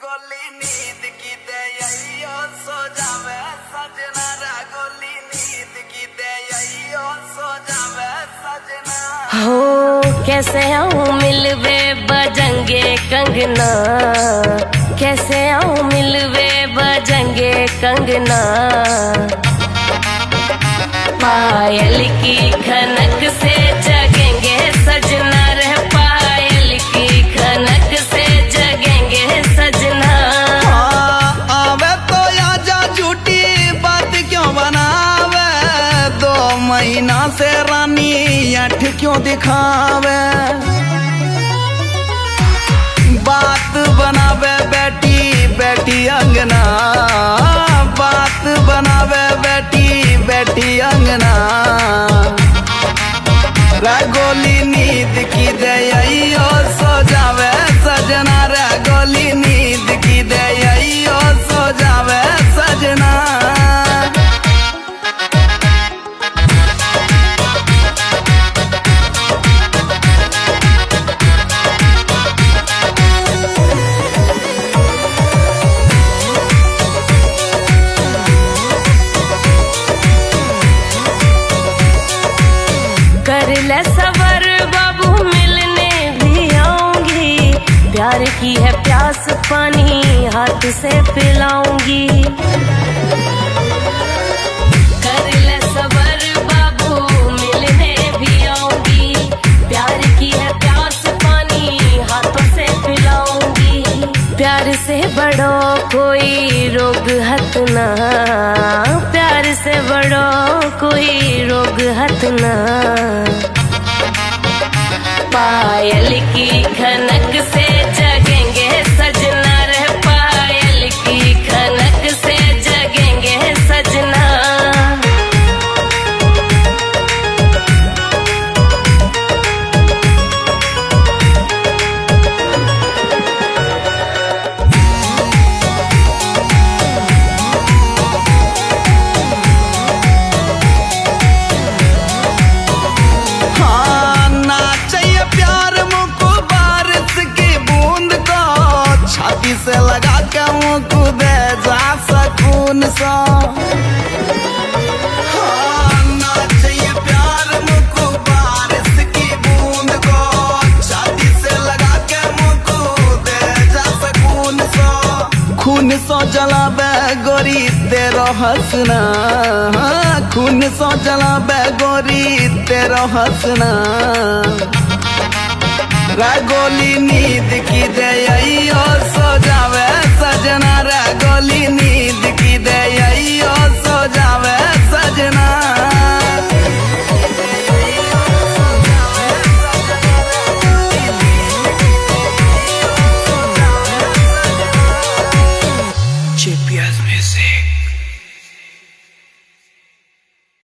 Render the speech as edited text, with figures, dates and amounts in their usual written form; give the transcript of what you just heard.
गोली नींद की दे सो जावे सजना रा गोली नींद की दे सो जावे सजना। हो कैसे आऊं मिलवे बजंगे कंगना, कैसे आऊं मिलवे बजंगे कंगना। पायल की खनक से जगेंगे सजना रे, पायल की खनक से जगेंगे सजना। आवे तो आजा झूठी बात क्यों बनावे, 2 महीना से रानी अठ क्यों दिखावे। बात बनावे बैठी बैठी अंगना, बात बनावे बैठी बैठी अंगना। गोली नींद की दे सो जावे सजना रे, गोली नींद की दे सो जावे सजना। कर ले सबर बाबू मिलने भी आऊंगी, प्यार की है प्यास पानी हाथ से पिलाऊंगी। कर ले सबर बाबू मिलने भी आऊंगी, प्यार की है प्यास पानी हाथों से पिलाऊंगी। प्यार से बड़ो कोई रोग हत ना, प्यार से बड़ो कोई रोग हत ना। पायल की खनक से जगेंगे सजना रे, पायल की खनक से जगेंगे सजना। छाती से लगा के मुझको दे जा सकून सा। ना चाहिए प्यार मुझको बारिश की बूंद को, छाती से लगा के मुझको दे जा सकून सा। खून सो जलावे गोरी तेरो हंसना, खून सो जलावे गोरी तेरो हंसना। गोली नींद की दे सो जावे